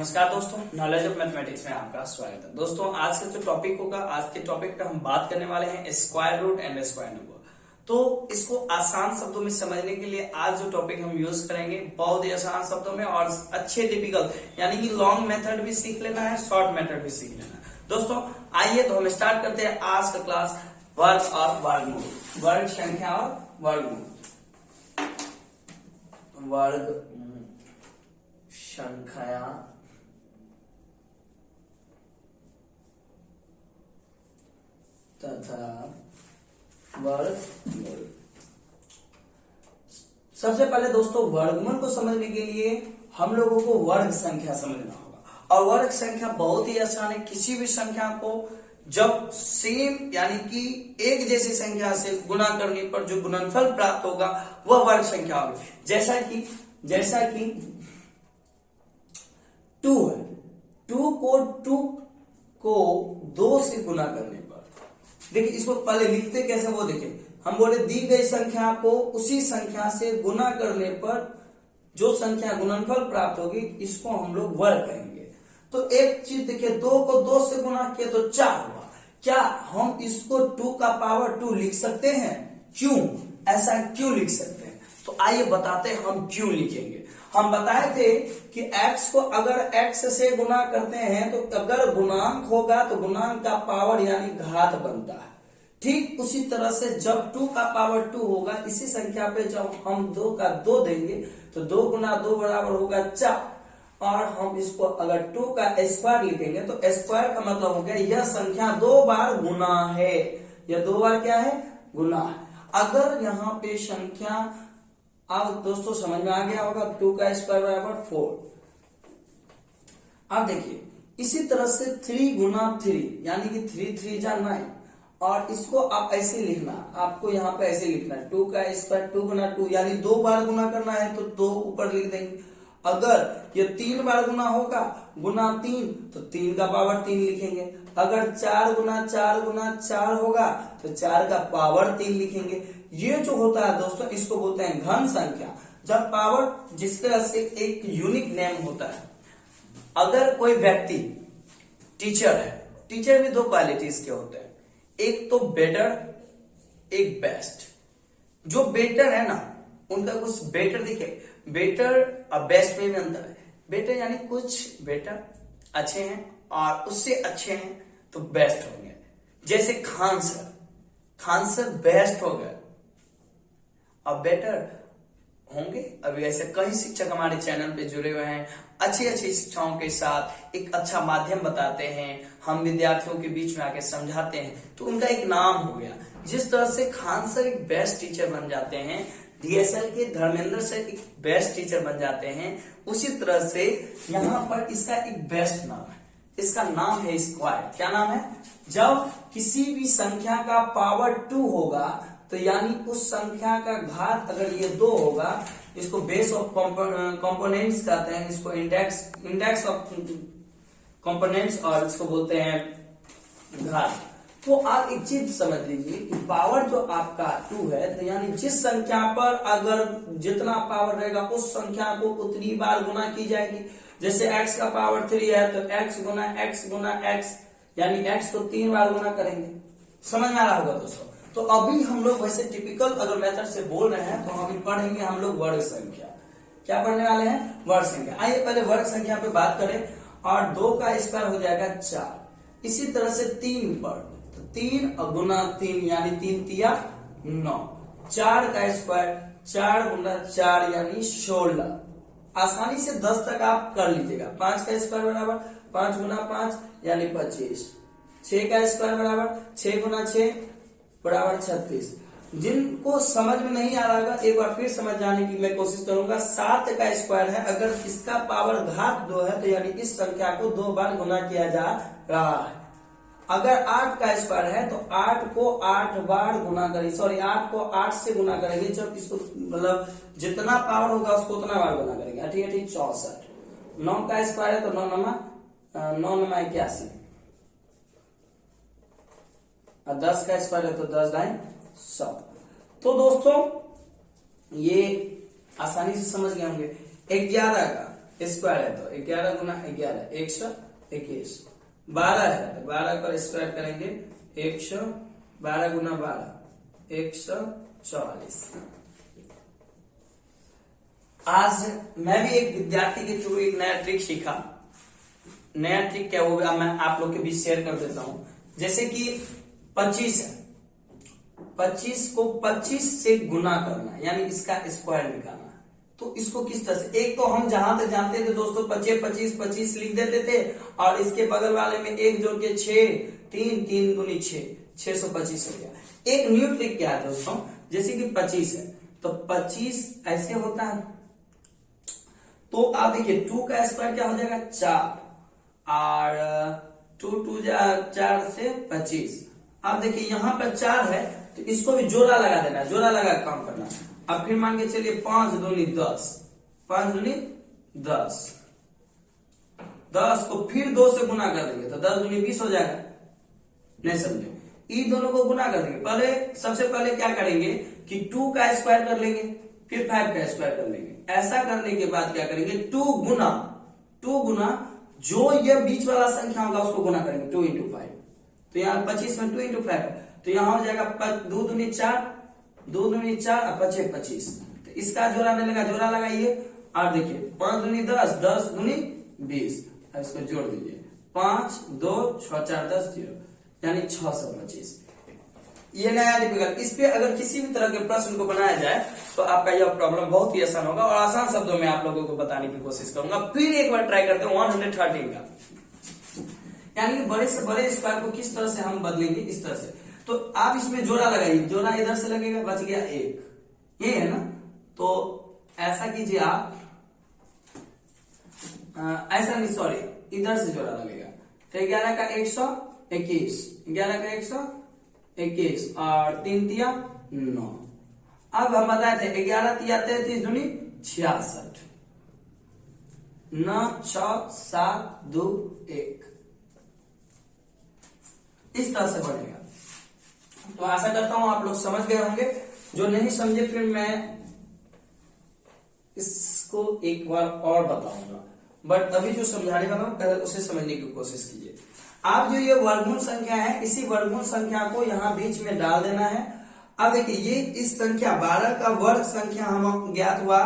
नमस्कार दोस्तों, knowledge of mathematics में आपका स्वागत है। दोस्तों आज का जो टॉपिक होगा, आज के टॉपिक पे हम बात करने वाले हैं square root and square number. तो इसको आसान शब्दों में समझने के लिए आज जो टॉपिक हम यूज करेंगे बहुत ही आसान शब्दों में और अच्छे टिपिकल, यानी कि लॉन्ग मेथड भी सीख लेना है, शॉर्ट मेथड भी सीख लेना है। दोस्तों आइए तो हम स्टार्ट करते हैं आज का क्लास, वर्ग और वर्गमूल, वर्ग संख्या और वर्गमूल। वर्ग संख्या तथा वर्गमूल। सबसे पहले दोस्तों वर्गमूल को समझने के लिए हम लोगों को वर्ग संख्या समझना होगा, और वर्ग संख्या बहुत ही आसान है। किसी भी संख्या को जब सेम यानी कि एक जैसी संख्या से गुणा करने पर जो गुणनफल प्राप्त होगा वह वर्ग संख्या होगी। जैसा कि 2 है, 2 को 2 से गुना करने पर, देखिए इसको पहले लिखते कैसे वो देखें। हम बोले दी गई संख्या को उसी संख्या से गुना करने पर जो संख्या गुणनफल प्राप्त होगी इसको हम लोग वर्ग कहेंगे। तो एक चीज देखिए, 2 को 2 से गुना किया तो 4 हुआ। क्या हम इसको 2 का पावर 2 लिख सकते हैं? क्यों ऐसा क्यों लिख सकते हैं? तो आइए बताते हैं हम क्यों लिखेंगे। हम बताए थे कि x को अगर x से गुना करते हैं तो अगर गुणांक होगा तो गुणांक का पावर यानी घात बनता है। ठीक उसी तरह से जब 2 का पावर 2 होगा, इसी संख्या पे जब हम 2 का 2 देंगे तो 2 गुना 2 बराबर होगा 4, और हम इसको अगर 2 का स्क्वायर लिखेंगे तो स्क्वायर का मतलब हो गया यह संख्या 2 बार गुना है। यह 2 बार क्या है? गुना है। अगर यहाँ पे संख्या, अब दोस्तों समझ में आ गया होगा, 2 का स्क्वायर बराबर 4। अब देखिए इसी तरह से 3 गुना 3 यानी कि 3 3 जा 9, और इसको आप ऐसे लिखना, आपको यहाँ पे ऐसे लिखना है 2 का स्क्वायर 2 गुना 2 यानी 2 बार गुना करना है तो 2 ऊपर लिख देंगे। अगर ये 3 बार गुना होगा गुना 3 तो 3 का पावर 3 लिखेंगे। अगर 4 गुना 4 होगा तो 4 का पावर 3 लिखेंगे। ये जो होता है दोस्तों इसको बोलते हैं घन संख्या, जब पावर जिस तरह से एक यूनिक नेम होता है। अगर कोई व्यक्ति टीचर है, टीचर में 2 क्वालिटीज के होते हैं, एक तो बेटर, एक बेस्ट। जो बेटर है ना उनका कुछ बेटर दिखे, बेटर और बेस्ट में भी अंतर है। बेटर यानी कुछ बेटर अच्छे हैं और उससे अच्छे हैं तो बेस्ट होंगे। जैसे खान सर बेस्ट हो गए और बेटर होंगे। अभी ऐसे कई शिक्षक हमारे चैनल पे जुड़े हुए हैं, अच्छी अच्छी शिक्षाओं के साथ एक अच्छा माध्यम बताते हैं, हम विद्यार्थियों के बीच में आके समझाते हैं, तो उनका एक नाम हो गया। जिस तरह से खान सर एक बेस्ट टीचर बन जाते हैं, DSL के धर्मेंद्र सर एक बेस्ट टीचर बन जाते हैं, उसी तरह से यहाँ पर इसका एक बेस्ट नाम है। इसका नाम है स्क्वायर। क्या नाम है? जब किसी भी संख्या का पावर 2 होगा तो यानी उस संख्या का घात अगर ये 2 होगा, इसको बेस ऑफ कंपोनेंट्स कहते हैं, इसको इंडेक्स ऑफ कंपोनेंट्स, और इसको बोलते हैं घात। तो आप एक चीज समझ लीजिए कि पावर जो आपका 2 है, तो यानी जिस संख्या पर अगर जितना पावर रहेगा उस संख्या को उतनी बार गुना की जाएगी। जैसे x का पावर 3 है तो x गुना x यानी x को 3 बार गुना करेंगे। समझ में आ रहा होगा दोस्तों। तो अभी हम लोग वैसे टिपिकल अगर मेथड से बोल रहे हैं तो अभी पढ़ेंगे हम लोग वर्ग संख्या। क्या पढ़ने वाले हैं? वर्ग संख्या। आइए पहले वर्ग संख्या पे बात करें। और 2 का स्क्वायर हो जाएगा 4। इसी तरह से 3 पर, तो 3 गुना 3 यानी 3 तिया 9। 4 का स्क्वायर 4 गुना 4 यानी 16। आसानी से 10 तक आप कर लीजिएगा। 5 का स्क्वायर बराबर 5 गुना 5 यानी 25। 6 का स्क्वायर बराबर 6 गुना 6 बराबर 36। जिनको समझ में नहीं आ रहा होगा एक बार फिर समझ जाने की मैं कोशिश करूंगा। 7 का स्क्वायर है, अगर इसका पावर घात 2 है तो यानी इस संख्या को 2 बार गुना किया जा रहा है। अगर 8 का स्क्वायर है तो 8 को 8 बार गुना करेंगे, 8 को 8 से गुना करेंगे। जब इसको मतलब जितना पावर होगा उसको उतना बार गुना करेंगे। ठीक 64। 9 का स्क्वायर है तो 9 नमा 81, और 10 का स्क्वायर है तो 10 दाएं 100। तो दोस्तों ये आसानी से समझ गए होंगे। 11 का स्क्वायर है तो 11 गुना 11 121, 12 है तो 12 का स्क्वायर करेंगे 112 गुना 12 144। आज मैं भी एक विद्यार्थी के थ्रू एक नया ट्रिक सीखा। नया ट्रिक क्या होगा मैं आप लोग के बीच शेयर कर देता हूं। जैसे कि 25 है, 25 को 25 से गुना करना यानी इसका स्क्वायर निकालना। तो इसको किस तरह से, एक तो हम जहां तक जानते थे दोस्तों 25 25 25 लिख देते थे और इसके बगल वाले में एक जोड़ के 6 3 3 दूनी 6 625 हो गया। एक न्यू ट्रिक क्या है दोस्तों, जैसे कि 25 है तो 25 ऐसे होता है तो आप देखिए 2 का स्क्वायर क्या हो जाएगा 4 और 2 2 4 से 25। आप देखिए यहां पर 4 है तो इसको भी जोड़ा लगा देना, जोड़ा लगा काम करना। अब फिर मान के चलिए 5 दूनी 10, 5 दूनी 10, 10 को फिर 2 से गुना कर देंगे तो 10 दूनी 20 हो जाएगा। नहीं समझे, इन दोनों को गुना कर देंगे। पहले सबसे पहले क्या करेंगे कि 2 का स्क्वायर कर लेंगे, फिर 5 का स्क्वायर कर लेंगे। ऐसा करने के बाद क्या करेंगे 2 गुना जो ये बीच वाला संख्या होगा उसको गुना करेंगे 2 इंटू 5। तो यहाँ 25 में 2 इंटू 5 तो यहाँ हो जाएगा 2 दूनी 4 2 दूनी 4 और 25 25। तो इसका जोड़ा नहीं लगा, जोड़ा लगाइए और देखिए 5 दूनी 10 10 दूनी 20। इसको जोड़ दीजिए 5 2 6 4 10 0 यानी 625। ये नया डिफिकल्ट। इस पे अगर किसी भी तरह के प्रश्न को बनाया जाए तो आपका यह प्रॉब्लम बहुत ही आसान होगा और आसान शब्दों में आप लोगों को बताने की कोशिश करूंगा। फिर एक बार ट्राई करते हैं 113 का, यानी कि बड़े से बड़े स्क्वायर को किस तरह से हम बदलेंगे, इस तरह से। तो आप इसमें जोड़ा लगाइए, जोड़ा इधर से लगेगा, बच गया 1, ये है ना। तो ऐसा कीजिए आप, ऐसा नहीं सॉरी, इधर से जोड़ा लगेगा। तो 11 का 121, 11 का 121 और 3 तिया 9। अब हम बताए थे 11 तिया 33 दूनी 66, 9 6 7 2 1, इस तरह से बनेगा। तो आशा करता हूं आप लोग समझ गए होंगे। जो नहीं समझे फिर मैं इसको एक बार और बताऊंगा, बट अभी जो समझाने वाला हूं पहले उसे समझने की कोशिश कीजिए। आप जो ये वर्गमूल संख्या है, इसी वर्गमूल संख्या को यहाँ बीच में डाल देना है। अब देखिए ये इस संख्या 12 का वर्ग संख्या हम ज्ञात हुआ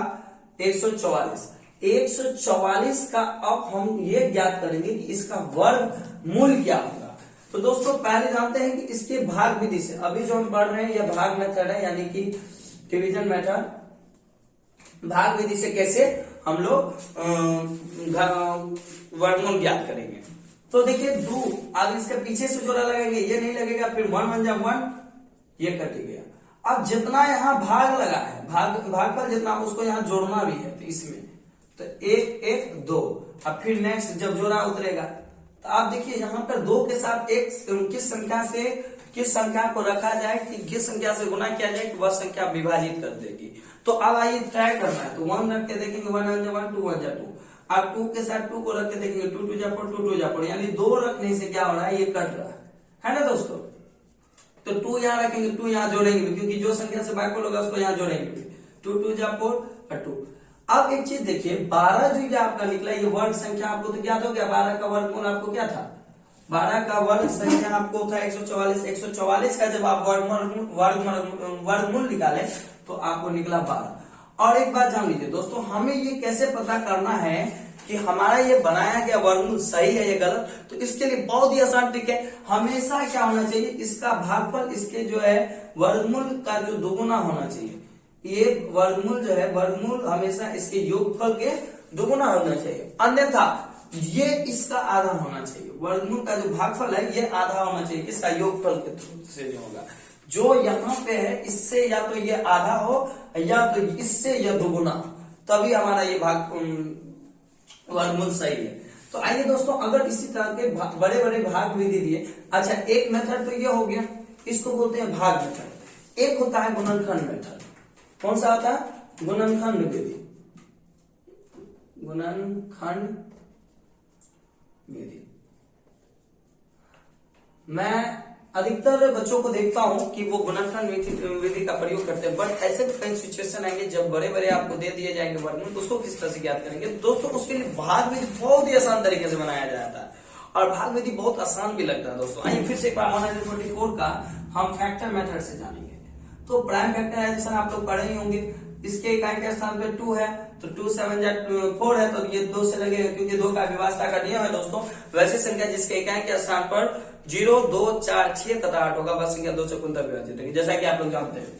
144। 144 का अब हम ये ज्ञात करेंगे कि इसका वर्ग मूल क्या होगा। तो दोस्तों पहले जानते हैं कि इसके भाग विधि से, अभी जो हम पढ़ रहे हैं यह भाग मेथड है, यानी कि डिवीजन मेथड। भाग विधि से कैसे हम लोग वर्गमूल ज्ञात करेंगे। तो देखिए 2, अब इसके पीछे से जोड़ा लगाएंगे, ये नहीं लगेगा, फिर 1 1 जा 1, ये कट गया। अब जितना यहाँ भाग लगा है, भागफल जितना उसको यहाँ जोड़ना भी है। तो इसमें तो 1 1 2, अब फिर नेक्स्ट जब जोड़ा उतरेगा तो आप देखिए यहाँ पर 2 के साथ एक किस संख्या को रखा जाए कि किस संख्या से गुना किया जाए कि वह संख्या विभाजित कर देगी। तो अब आइए ट्राई करना है। तो 1 रख के देखेंगे 1 1 1 2 1 2। आप 2 के साथ 2 को रख के देखेंगे 2 2 जा 4 2 2 जा 4, यानी 2 रखने से क्या हो रहा है, ये कट रहा है ना दोस्तों। तो 2 यहाँ रखेंगे, 2 यहाँ जोड़ेंगे क्योंकि जो संख्या से भागफल होगा उसको यहाँ जोड़ेंगे। 2 2 जा 4 और 2। अब एक चीज देखिए 12 जो ये आपका निकला, ये वर्ग संख्या आपको तो ज्ञात हो गया। 12 का वर्गमूल आपको क्या था, 12 का वर्ग संख्या आपको था 144। 144 का जब आप वर्गमूल निकाले तो आपको निकला 12। और एक बात जान लीजिए दोस्तों, हमें ये कैसे पता करना है कि हमारा ये बनाया गया वर्गमूल सही है या गलत। तो इसके लिए बहुत ही आसान ट्रिक है। हमेशा क्या होना चाहिए, इसका भागफल इसके जो है वर्गमूल का जो दोगुना होना चाहिए। ये वर्गमूल जो है, वर्गमूल हमेशा इसके योगफल के दोगुना होना चाहिए, अन्यथा ये इसका आधा होना चाहिए। वर्गमूल का जो भागफल है ये आधा होना चाहिए, इसका योगफल के से जो होगा। जो यहाँ पे है इससे या तो ये आधा हो या तो इससे या दोगुना, तभी हमारा ये वर्गमूल सही है। तो आइए दोस्तों, अगर इसी तरह के बड़े बड़े भाग विधि दिए, अच्छा एक मेथड तो ये हो गया, इसको बोलते हैं भाग मेथड। एक होता है गुणनखंड मेथड। कौन सा होता है, गुणनखंड विधि। गुणनखंड विधि मैं अधिकतर बच्चों को देखता हूँ कि वो गुणनखंड विधि का प्रयोग करते हैं, बट ऐसे कई सिचुएशन आएंगे जब बड़े बड़े आपको दे दिए जाएंगे वर्गमूल, तो उसको किस तरह से ज्ञात करेंगे। दोस्तों उसके लिए भाग विधि बहुत ही आसान तरीके से बनाया जाता है और भाग विधि बहुत आसान भी लगता है। दोस्तों आइए फिर से एक बार 144 का हम फैक्टर मेथड से जानेंगे। तो प्राइम फैक्टराइजेशन आप लोग पढ़े ही होंगे। इसके इकाई के स्थान पे 2 है तो 2 7 जा 4 है, तो ये 2 से लगेगा क्योंकि 2 का विभाजता का नियम है। दोस्तों वैसी संख्या जिसके इकाई के स्थान पर 0 2 4 6 तथा 8 होगा वह संख्या 2 से कुंतल विभाजित होगी, जैसा कि आप लोग जानते हैं।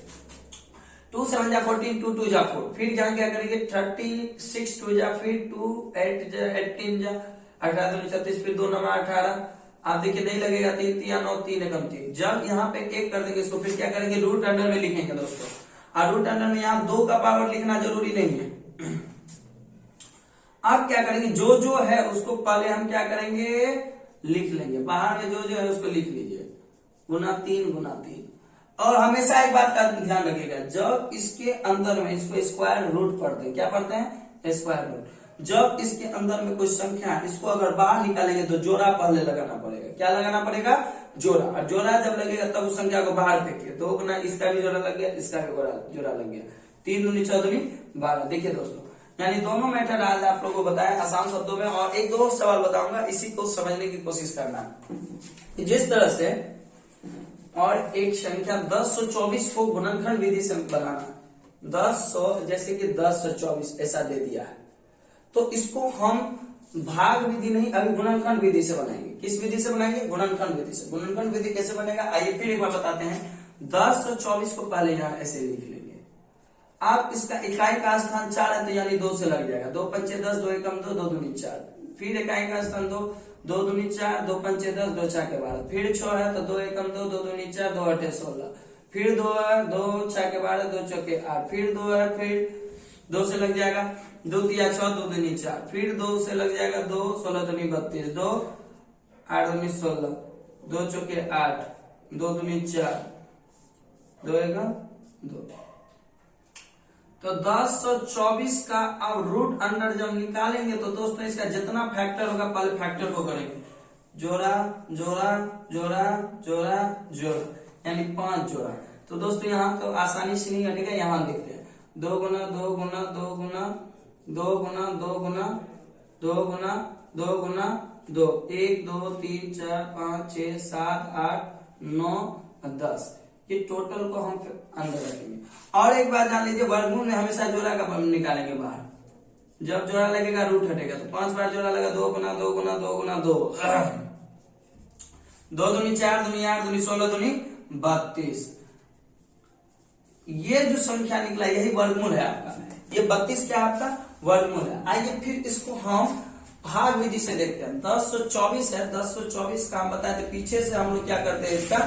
2 7 जा 14, 2 2 जा 4, फिर यहाँ क्या करेंगे 36 2 जा, फिर 2 8 जा 18 जा 18 2 36, फिर 2 9 18। आप देखिए नहीं लगेगा 3 3 9 3 एकम 3। जब यहाँ पे 1 कर देंगे इसको, फिर क्या करेंगे रूट अंडर में लिखेंगे दोस्तों, और रूट अंडर में यहाँ 2 का पावर लिखना जरूरी नहीं है। अब क्या करेंगे जो है उसको पहले हम क्या करेंगे लिख लेंगे, बाहर में जो है उसको लिख लीजिए गुना 3। और हमेशा एक बात का ध्यान रखिएगा, जब इसके अंदर में इसको स्क्वायर रूट पढ़ते हैं, क्या पढ़ते हैं स्क्वायर रूट। जब इसके अंदर में कोई संख्या इसको अगर बाहर निकालेंगे तो जोड़ा पहले लगाना पड़ेगा। क्या लगाना पड़ेगा जोड़ा, और जोड़ा जब लगेगा तब उस संख्या को बाहर फेंकिए। 2 गुना इसका भी जोड़ा लग गया, इसका भी जोड़ा लग गया, 3 दूनी 14 दूनी 12। देखिए दोस्तों यानी दोनों मेथड आज आप लोगों को बताया आसान शब्दों में, और एक दो सवाल बताऊंगा, इसी को समझने की कोशिश करना। जिस तरह से और एक संख्या 1024 को गुणनखंड विधि से बनाना, 10 जैसे कि 1024 ऐसा दे दिया है, तो इसको हम भाग विधि नहीं अभी गुणनखंड विधि से बनाएंगे। किस विधि से बनाएंगे गुणनखंड विधि से। गुणनखंड विधि कैसे बनेगा आइए फिर एक बार बताते हैं। 1024 को पहले यहाँ ऐसे लिख लेंगे। आप इसका इकाई का स्थान 4 है तो यानी 2 से लग जाएगा, 2 5 10 2 एकम 2 2 दूनी 4, फिर इकाई का स्थान 2 2 दूनी 4 2 5 10 2 4 के 12, फिर 6 है तो 2 एकम 2 2 दूनी 4 2 8 16, फिर 2 है 2 6 के 12 2 4 के 8, फिर 2 है फिर 2 से लग जाएगा 2 3 6 2 दूनी 4, फिर 2 से लग जाएगा 2 16 दूनी 32 2 8 दूनी 16 2 चौके 8 2 दूनी 4 2 एकम 2। तो 1024 का अब रूट अंडर जब निकालेंगे तो दोस्तों इसका जितना फैक्टर होगा पहले फैक्टर को करेंगे, जोड़ा जोड़ा जोड़ा जोड़ा जोड़ा यानी 5 जोड़ा। तो दोस्तों यहाँ तो आसानी से नहीं हटेगा, यहाँ देखते हैं 2 गुना 2 गुना 2 गुना 2 गुना 2 गुना 2 गुना 2 गुना 2 1 2 3 4 5 6 7 8 9 10, ये टोटल को हम अंदर रखेंगे। और एक बात जान लीजिए वर्गमूल में हमेशा जोड़ा का निकालेंगे बाहर, जब जोड़ा लगेगा रूट हटेगा, तो 5 बार जोड़ा लगा 2 गुना 2 गुना 2 गुना 2 2 दूनी 4 दूनी 8 दूनी 16 दूनी 32। ये जो संख्या निकला यही वर्गमूल है आपका, ये 32 क्या आपका वर्गमूल है। आइए फिर इसको हम भाग विधि से देखते हैं। 1024 है, 1024 का हम बताए थे पीछे से हम लोग क्या करते हैं, इसका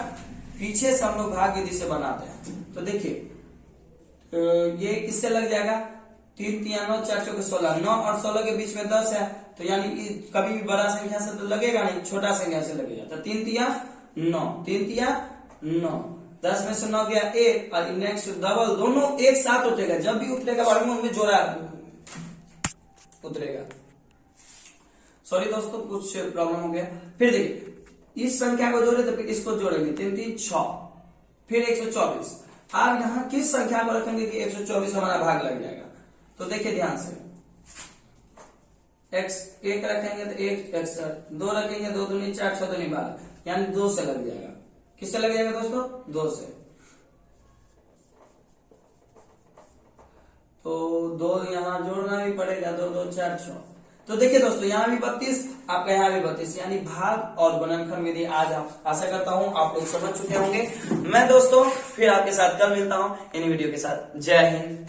पीछे से हम लोग भाग विधि से बनाते हैं। तो देखिए ये किससे लग जाएगा 3 3 9 4 4 16, 9 और 16 के बीच में 10 है तो यानी कभी भी बड़ा संख्या से तो लगेगा नहीं, छोटा संख्या से लगेगा। तो 3 3 9 3 3 9 10 में से 9 गया 1 और नेक्स्ट डबल दोनों एक साथ उठेगा, जब भी उठेगा वर्गमूल में जोड़ा उतरेगा। सॉरी दोस्तों कुछ प्रॉब्लम हो गया। फिर देखिए इस संख्या को जोड़े तो फिर इसको जोड़ेंगे 3 3 6 फिर 124। आप यहाँ किस संख्या को रखेंगे कि 124 हमारा भाग लग जाएगा, तो देखिए ध्यान से x 1 रखेंगे तो 1 61, 2 रखेंगे 2 दूनी 4 6 दूनी 12 यानी 2 से लग जाएगा। किससे लग जाएगा दोस्तों 2 से, तो 2 यहाँ जोड़ना भी पड़ेगा 2 2 4 6। तो देखिए दोस्तों यहाँ भी 32 आपका यहाँ भी 32 यानी भाग और गुणनखंड विधि आज आप आशा करता हूँ आप लोग समझ चुके होंगे। मैं दोस्तों फिर आपके साथ कल मिलता हूँ इन वीडियो के साथ। जय हिंद।